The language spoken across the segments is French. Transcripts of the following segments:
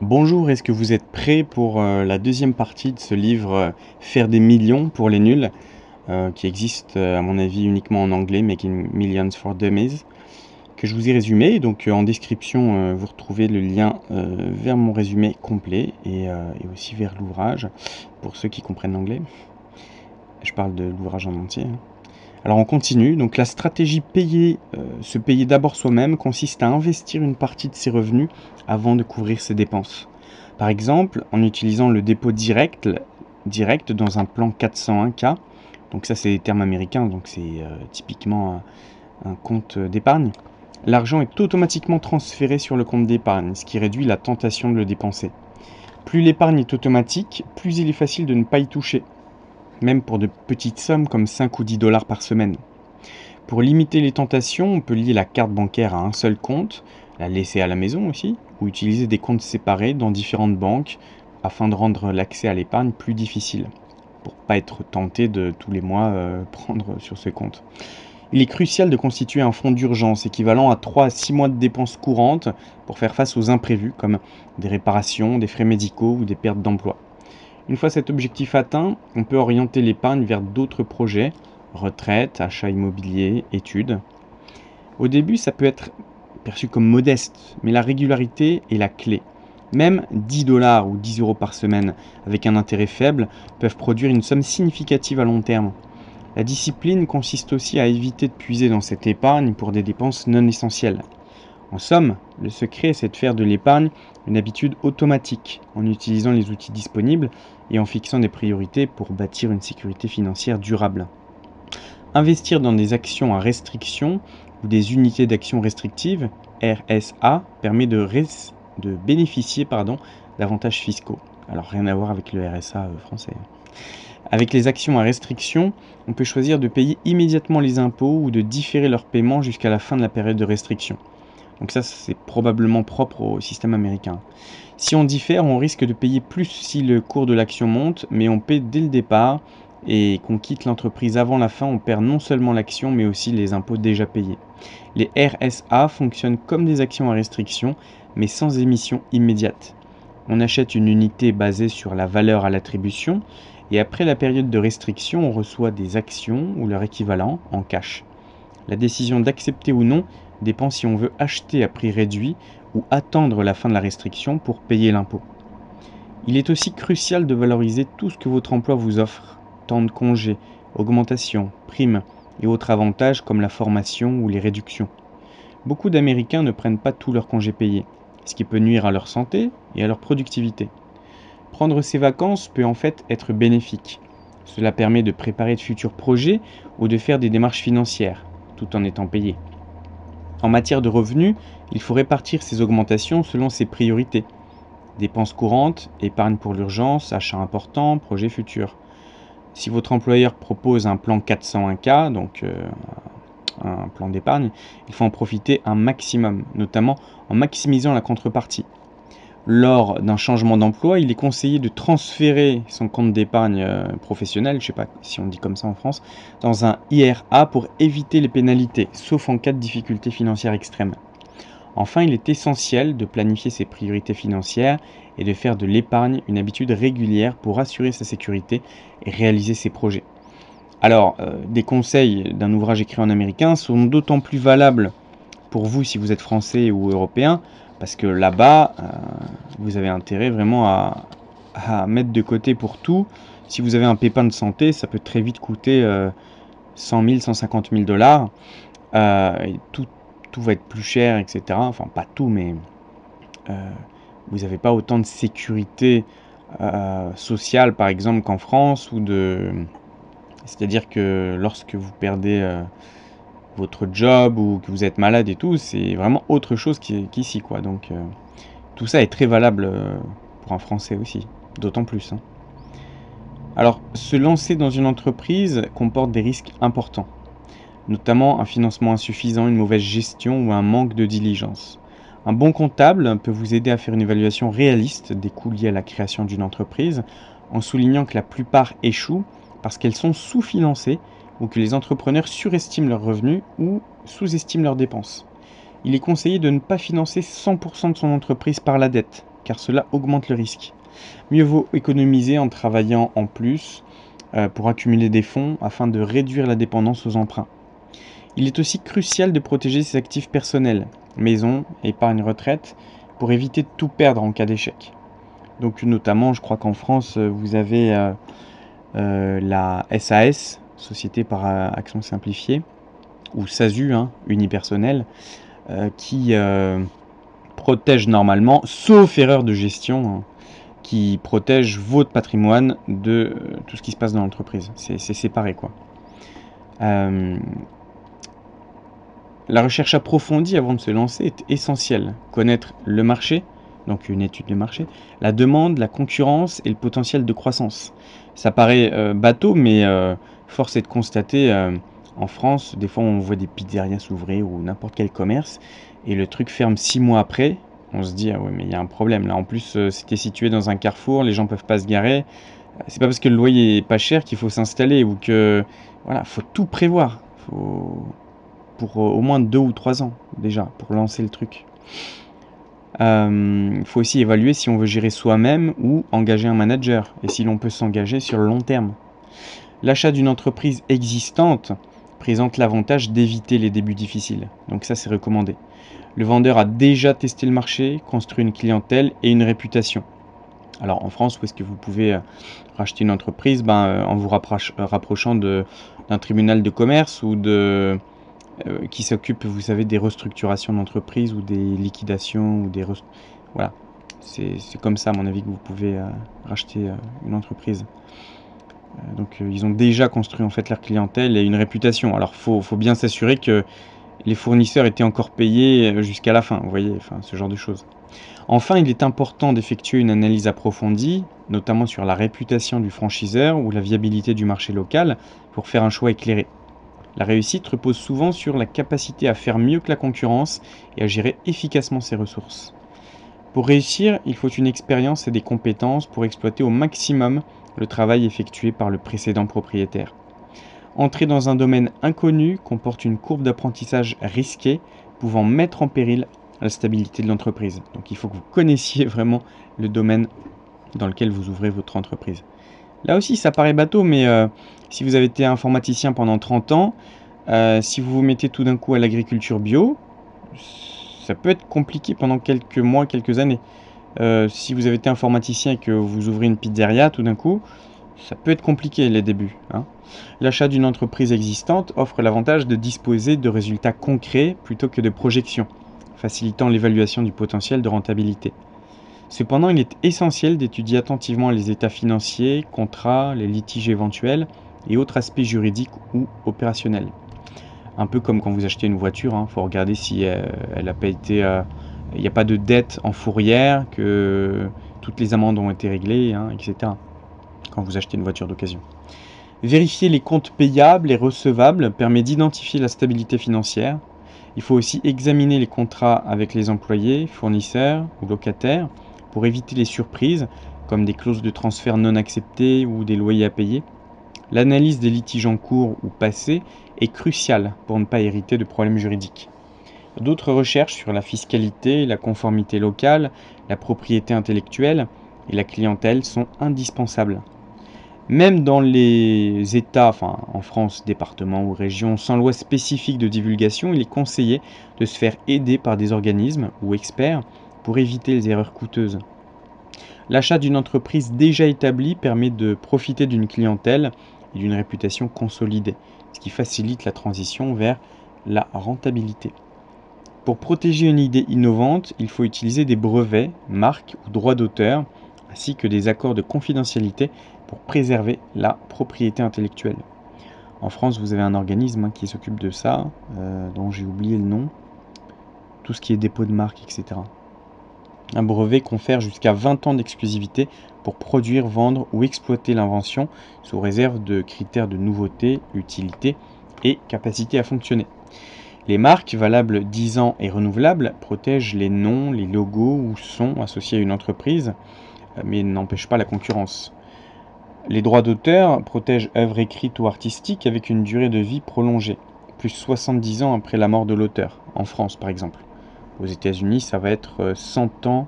Bonjour, est-ce que vous êtes prêt pour la deuxième partie de ce livre Faire des millions pour les nuls, qui existe à mon avis uniquement en anglais, Making Millions for Dummies, que je vous ai résumé. Donc en description, vous retrouvez le lien vers mon résumé complet et aussi vers l'ouvrage, pour ceux qui comprennent l'anglais. Je parle de l'ouvrage en entier, hein. Alors on continue. Donc la stratégie se payer d'abord soi-même consiste à investir une partie de ses revenus avant de couvrir ses dépenses. Par exemple, en utilisant le dépôt direct dans un plan 401K. Donc ça c'est des termes américains, donc c'est typiquement un compte d'épargne. L'argent est automatiquement transféré sur le compte d'épargne, ce qui réduit la tentation de le dépenser. Plus l'épargne est automatique, plus il est facile de ne pas y toucher, même pour de petites sommes comme 5 ou 10 dollars par semaine. Pour limiter les tentations, on peut lier la carte bancaire à un seul compte, la laisser à la maison aussi, ou utiliser des comptes séparés dans différentes banques afin de rendre l'accès à l'épargne plus difficile, pour ne pas être tenté de tous les mois prendre sur ce compte. Il est crucial de constituer un fonds d'urgence équivalent à 3 à 6 mois de dépenses courantes pour faire face aux imprévus comme des réparations, des frais médicaux ou des pertes d'emploi. Une fois cet objectif atteint, on peut orienter l'épargne vers d'autres projets, retraite, achat immobilier, études. Au début, ça peut être perçu comme modeste, mais la régularité est la clé. Même 10 dollars ou 10 euros par semaine, avec un intérêt faible, peuvent produire une somme significative à long terme. La discipline consiste aussi à éviter de puiser dans cette épargne pour des dépenses non essentielles. En somme, le secret, c'est de faire de l'épargne une habitude automatique, en utilisant les outils disponibles et en fixant des priorités pour bâtir une sécurité financière durable. Investir dans des actions à restriction ou des unités d'action restrictives, RSA, permet de bénéficier d'avantages fiscaux. Alors rien à voir avec le RSA français. Avec les actions à restriction, on peut choisir de payer immédiatement les impôts ou de différer leur paiement jusqu'à la fin de la période de restriction. Donc ça, c'est probablement propre au système américain. Si on diffère, on risque de payer plus si le cours de l'action monte, mais on paie dès le départ et qu'on quitte l'entreprise avant la fin, on perd non seulement l'action, mais aussi les impôts déjà payés. Les RSA fonctionnent comme des actions à restriction, mais sans émission immédiate. On achète une unité basée sur la valeur à l'attribution, et après la période de restriction, on reçoit des actions ou leur équivalent en cash. La décision d'accepter ou non dépend si on veut acheter à prix réduit ou attendre la fin de la restriction pour payer l'impôt. Il est aussi crucial de valoriser tout ce que votre emploi vous offre, temps de congé, augmentation, primes et autres avantages comme la formation ou les réductions. Beaucoup d'Américains ne prennent pas tous leurs congés payés, ce qui peut nuire à leur santé et à leur productivité. Prendre ces vacances peut en fait être bénéfique. Cela permet de préparer de futurs projets ou de faire des démarches financières, tout en étant payé. En matière de revenus, il faut répartir ces augmentations selon ses priorités. Dépenses courantes, épargne pour l'urgence, achats importants, projets futurs. Si votre employeur propose un plan 401K, donc un plan d'épargne, il faut en profiter un maximum, notamment en maximisant la contrepartie. Lors d'un changement d'emploi, il est conseillé de transférer son compte d'épargne professionnel, je ne sais pas si on dit comme ça en France, dans un IRA pour éviter les pénalités, sauf en cas de difficultés financières extrêmes. Enfin, il est essentiel de planifier ses priorités financières et de faire de l'épargne une habitude régulière pour assurer sa sécurité et réaliser ses projets. Alors, des conseils d'un ouvrage écrit en américain sont d'autant plus valables pour vous si vous êtes français ou européen, parce que là-bas, vous avez intérêt vraiment à mettre de côté pour tout. Si vous avez un pépin de santé, ça peut très vite coûter 100 000, 150 000 dollars. Et tout va être plus cher, etc. Enfin, pas tout, mais vous n'avez pas autant de sécurité sociale, par exemple, qu'en France. C'est-à-dire que lorsque vous perdez votre job ou que vous êtes malade et tout, c'est vraiment autre chose qu'ici, quoi. Donc, tout ça est très valable pour un Français aussi, d'autant plus, hein. Alors, se lancer dans une entreprise comporte des risques importants, notamment un financement insuffisant, une mauvaise gestion ou un manque de diligence. Un bon comptable peut vous aider à faire une évaluation réaliste des coûts liés à la création d'une entreprise, en soulignant que la plupart échouent parce qu'elles sont sous-financées ou que les entrepreneurs surestiment leurs revenus ou sous-estiment leurs dépenses. Il est conseillé de ne pas financer 100% de son entreprise par la dette, car cela augmente le risque. Mieux vaut économiser en travaillant en plus pour accumuler des fonds afin de réduire la dépendance aux emprunts. Il est aussi crucial de protéger ses actifs personnels, maison, épargne retraite, pour éviter de tout perdre en cas d'échec. Donc notamment, je crois qu'en France, vous avez la SAS, Société par Action Simplifiée, ou SASU, unipersonnel, qui protège normalement, sauf erreur de gestion, qui protège votre patrimoine de tout ce qui se passe dans l'entreprise. C'est séparé, quoi. La recherche approfondie avant de se lancer est essentielle. Connaître le marché, donc une étude de marché, la demande, la concurrence et le potentiel de croissance. Ça paraît bateau, mais force est de constater, en France, des fois on voit des pizzerias s'ouvrir ou n'importe quel commerce, et le truc ferme 6 mois après. On se dit, ah ouais, mais il y a un problème là. En plus, c'était situé dans un carrefour, les gens peuvent pas se garer. C'est pas parce que le loyer est pas cher qu'il faut s'installer ou que. Voilà, faut tout prévoir. Pour au moins 2 ou 3 ans déjà, pour lancer le truc. Il faut aussi évaluer si on veut gérer soi-même ou engager un manager, et si l'on peut s'engager sur le long terme. L'achat d'une entreprise existante présente l'avantage d'éviter les débuts difficiles, donc ça c'est recommandé. Le vendeur a déjà testé le marché, construit une clientèle et une réputation. Alors en France, où est-ce que vous pouvez racheter une entreprise? En vous rapprochant d'un tribunal de commerce ou qui s'occupe, vous savez, des restructurations d'entreprise ou des liquidations ou voilà, c'est comme ça, à mon avis, que vous pouvez racheter une entreprise. Donc ils ont déjà construit en fait leur clientèle et une réputation. Alors faut bien s'assurer que les fournisseurs étaient encore payés jusqu'à la fin, vous voyez, enfin ce genre de choses. Enfin, il est important d'effectuer une analyse approfondie, notamment sur la réputation du franchiseur ou la viabilité du marché local, pour faire un choix éclairé. La réussite repose souvent sur la capacité à faire mieux que la concurrence et à gérer efficacement ses ressources. Pour réussir, il faut une expérience et des compétences pour exploiter au maximum le travail effectué par le précédent propriétaire. Entrer dans un domaine inconnu comporte une courbe d'apprentissage risquée, pouvant mettre en péril la stabilité de l'entreprise. Donc il faut que vous connaissiez vraiment le domaine dans lequel vous ouvrez votre entreprise. Là aussi, ça paraît bateau, mais si vous avez été informaticien pendant 30 ans, si vous vous mettez tout d'un coup à l'agriculture bio, ça peut être compliqué pendant quelques mois, quelques années. Si vous avez été informaticien et que vous ouvrez une pizzeria tout d'un coup, ça peut être compliqué les débuts. L'achat d'une entreprise existante offre l'avantage de disposer de résultats concrets plutôt que de projections, facilitant l'évaluation du potentiel de rentabilité. Cependant, il est essentiel d'étudier attentivement les états financiers, contrats, les litiges éventuels et autres aspects juridiques ou opérationnels. Un peu comme quand vous achetez une voiture, il faut regarder si elle n'a pas été, il n'y a pas de dette en fourrière, que toutes les amendes ont été réglées, etc. Quand vous achetez une voiture d'occasion. Vérifier les comptes payables et recevables permet d'identifier la stabilité financière. Il faut aussi examiner les contrats avec les employés, fournisseurs ou locataires pour éviter les surprises, comme des clauses de transfert non acceptées ou des loyers à payer. L'analyse des litiges en cours ou passés est cruciale pour ne pas hériter de problèmes juridiques. D'autres recherches sur la fiscalité, la conformité locale, la propriété intellectuelle et la clientèle sont indispensables. Même dans les États, en France, départements ou régions, sans loi spécifique de divulgation, il est conseillé de se faire aider par des organismes ou experts pour éviter les erreurs coûteuses. L'achat d'une entreprise déjà établie permet de profiter d'une clientèle et d'une réputation consolidée, ce qui facilite la transition vers la rentabilité. Pour protéger une idée innovante, il faut utiliser des brevets, marques ou droits d'auteur, ainsi que des accords de confidentialité pour préserver la propriété intellectuelle. En France, vous avez un organisme qui s'occupe de ça, dont j'ai oublié le nom, tout ce qui est dépôt de marque, etc. Un brevet confère jusqu'à 20 ans d'exclusivité pour produire, vendre ou exploiter l'invention, sous réserve de critères de nouveauté, utilité et capacité à fonctionner. Les marques, valables 10 ans et renouvelables, protègent les noms, les logos ou sons associés à une entreprise, mais n'empêchent pas la concurrence. Les droits d'auteur protègent œuvres écrites ou artistiques avec une durée de vie prolongée, plus 70 ans après la mort de l'auteur, en France par exemple. Aux États-Unis, ça va être 100 ans,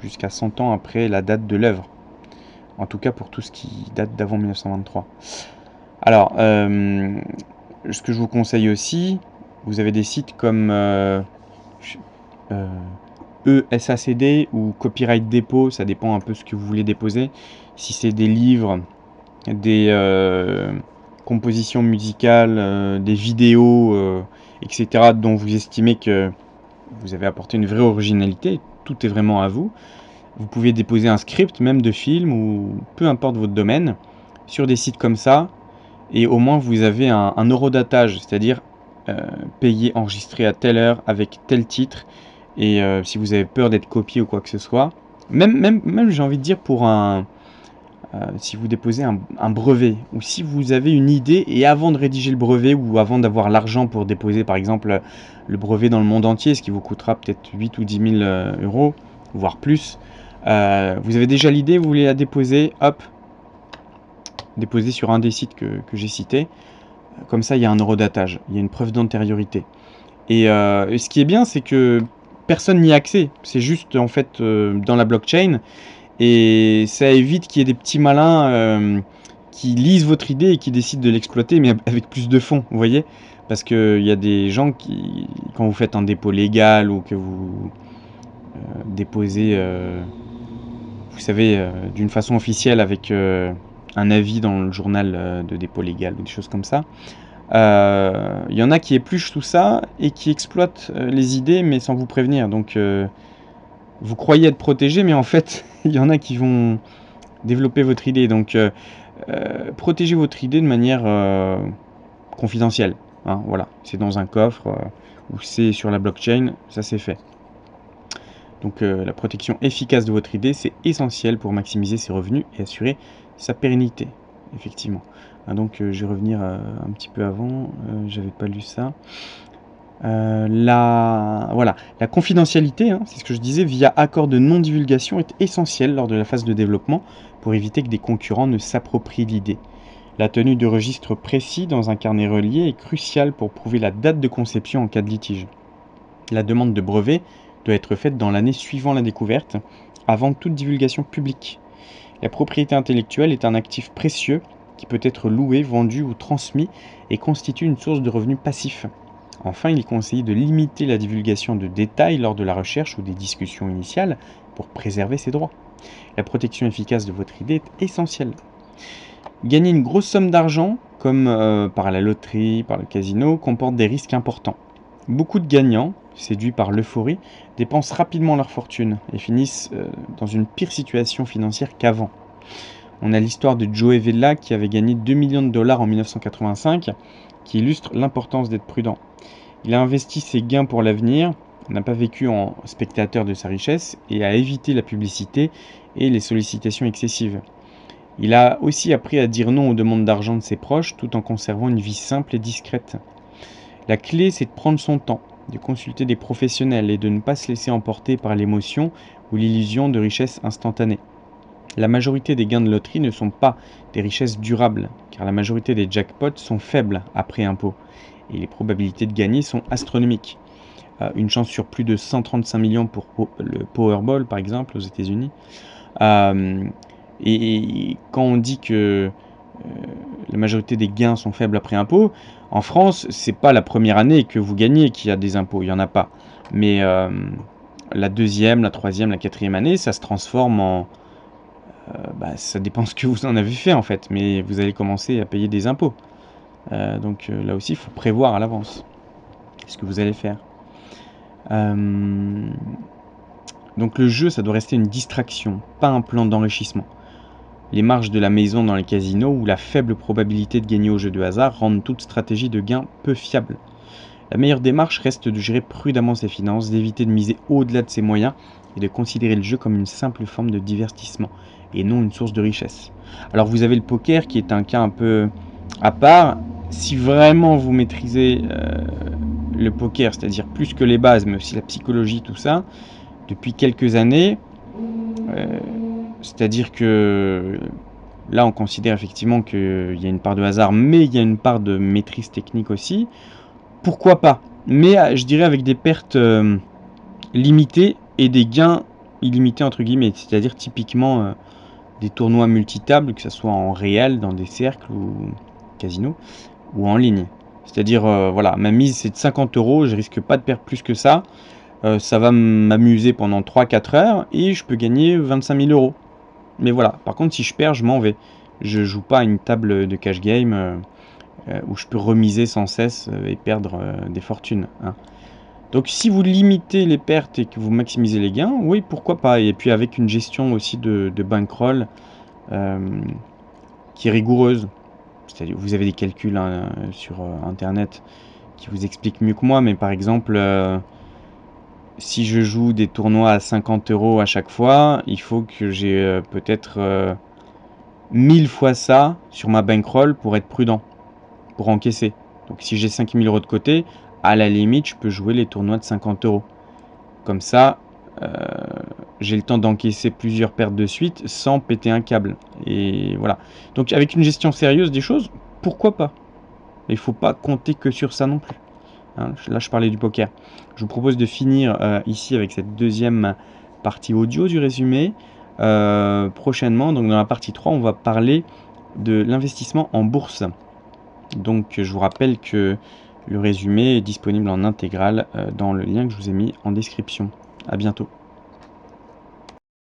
jusqu'à 100 ans après la date de l'œuvre. En tout cas pour tout ce qui date d'avant 1923. Alors, ce que je vous conseille aussi, vous avez des sites comme ESACD ou Copyright Depot, ça dépend un peu ce que vous voulez déposer. Si c'est des livres, des compositions musicales, des vidéos, etc., dont vous estimez que vous avez apporté une vraie originalité, tout est vraiment à vous. Vous pouvez déposer un script, même de film, ou peu importe votre domaine, sur des sites comme ça, et au moins vous avez un horodatage, c'est-à-dire payer, enregistrer à telle heure, avec tel titre, et si vous avez peur d'être copié ou quoi que ce soit, même j'ai envie de dire pour si vous déposez un brevet, ou si vous avez une idée, et avant de rédiger le brevet, ou avant d'avoir l'argent pour déposer par exemple le brevet dans le monde entier, ce qui vous coûtera peut-être 8 ou 10 000 euros, voire plus, vous avez déjà l'idée, vous voulez la déposer, hop, déposer sur un des sites que j'ai cité. Comme ça, il y a un horodatage, il y a une preuve d'antériorité. Et ce qui est bien, c'est que personne n'y a accès. C'est juste en fait dans la blockchain. Et ça évite qu'il y ait des petits malins qui lisent votre idée et qui décident de l'exploiter, mais avec plus de fonds, vous voyez. Parce qu'il y a des gens qui, quand vous faites un dépôt légal ou que vous déposez, vous savez, d'une façon officielle avec un avis dans le journal de dépôt légal ou des choses comme ça, il y en a qui épluchent tout ça et qui exploitent les idées, mais sans vous prévenir. Donc, vous croyez être protégé, mais en fait, il y en a qui vont développer votre idée. Donc, protégez votre idée de manière confidentielle. Hein, voilà, c'est dans un coffre ou c'est sur la blockchain, ça c'est fait. Donc, la protection efficace de votre idée, c'est essentiel pour maximiser ses revenus et assurer sa pérennité, effectivement. Ah, donc, je vais revenir un petit peu avant, j'avais pas lu ça. Voilà, la confidentialité, hein, c'est ce que je disais, via accord de non-divulgation est essentielle lors de la phase de développement pour éviter que des concurrents ne s'approprient l'idée. La tenue de registres précis dans un carnet relié est cruciale pour prouver la date de conception en cas de litige. La demande de brevet doit être faite dans l'année suivant la découverte, avant toute divulgation publique. La propriété intellectuelle est un actif précieux qui peut être loué, vendu ou transmis et constitue une source de revenus passifs. Enfin, il est conseillé de limiter la divulgation de détails lors de la recherche ou des discussions initiales pour préserver ses droits. La protection efficace de votre idée est essentielle. Gagner une grosse somme d'argent, comme par la loterie, par le casino, comporte des risques importants. Beaucoup de gagnants, séduits par l'euphorie, dépensent rapidement leur fortune et finissent dans une pire situation financière qu'avant. On a l'histoire de Joey Vella qui avait gagné 2 millions de dollars en 1985, qui illustre l'importance d'être prudent. Il a investi ses gains pour l'avenir, n'a pas vécu en spectateur de sa richesse et a évité la publicité et les sollicitations excessives. Il a aussi appris à dire non aux demandes d'argent de ses proches tout en conservant une vie simple et discrète. La clé, c'est de prendre son temps, de consulter des professionnels et de ne pas se laisser emporter par l'émotion ou l'illusion de richesse instantanée. La majorité des gains de loterie ne sont pas des richesses durables, car la majorité des jackpots sont faibles après impôt, et les probabilités de gagner sont astronomiques. Une chance sur plus de 135 millions pour le Powerball, par exemple, aux États-Unis. Et quand on dit que la majorité des gains sont faibles après impôt, en France, c'est pas la première année que vous gagnez qu'il y a des impôts, il n'y en a pas. Mais la deuxième, la troisième, la quatrième année, ça se transforme en... ça dépend ce que vous en avez fait en fait, mais vous allez commencer à payer des impôts. Donc là aussi, il faut prévoir à l'avance ce que vous allez faire. Donc le jeu, ça doit rester une distraction, pas un plan d'enrichissement. Les marges de la maison dans les casinos ou la faible probabilité de gagner au jeu de hasard rendent toute stratégie de gain peu fiable. La meilleure démarche reste de gérer prudemment ses finances, d'éviter de miser au-delà de ses moyens et de considérer le jeu comme une simple forme de divertissement et non une source de richesse. Alors vous avez le poker qui est un cas un peu à part. Si vraiment vous maîtrisez le poker, c'est-à-dire plus que les bases, mais aussi la psychologie, tout ça, depuis quelques années, c'est-à-dire que là on considère effectivement qu'il y a une part de hasard, mais il y a une part de maîtrise technique aussi, pourquoi pas, mais je dirais avec des pertes limitées et des gains illimité entre guillemets, c'est-à-dire typiquement des tournois multitables, que ce soit en réel, dans des cercles ou casinos, ou en ligne. C'est-à-dire, voilà, ma mise c'est de 50 €, je risque pas de perdre plus que ça. Ça va m'amuser pendant 3-4 heures et je peux gagner 25 000 €. Mais voilà, par contre si je perds, je m'en vais. Je joue pas à une table de cash game où je peux remiser sans cesse et perdre des fortunes, hein. Donc si vous limitez les pertes et que vous maximisez les gains, oui, pourquoi pas. Et puis avec une gestion aussi de bankroll qui est rigoureuse. C'est-à-dire vous avez des calculs sur internet qui vous expliquent mieux que moi, mais par exemple, si je joue des tournois à 50 € à chaque fois, il faut que j'ai peut-être 1000 fois ça sur ma bankroll pour être prudent, pour encaisser. Donc si j'ai 5 000 € de côté, à la limite, je peux jouer les tournois de 50 €. Comme ça, j'ai le temps d'encaisser plusieurs pertes de suite sans péter un câble. Et voilà. Donc avec une gestion sérieuse des choses, pourquoi pas? Mais il faut pas compter que sur ça non plus, hein. Là, je parlais du poker. Je vous propose de finir ici avec cette deuxième partie audio du résumé. Prochainement, donc dans la partie 3, on va parler de l'investissement en bourse. Donc je vous rappelle que le résumé est disponible en intégrale dans le lien que je vous ai mis en description. À bientôt.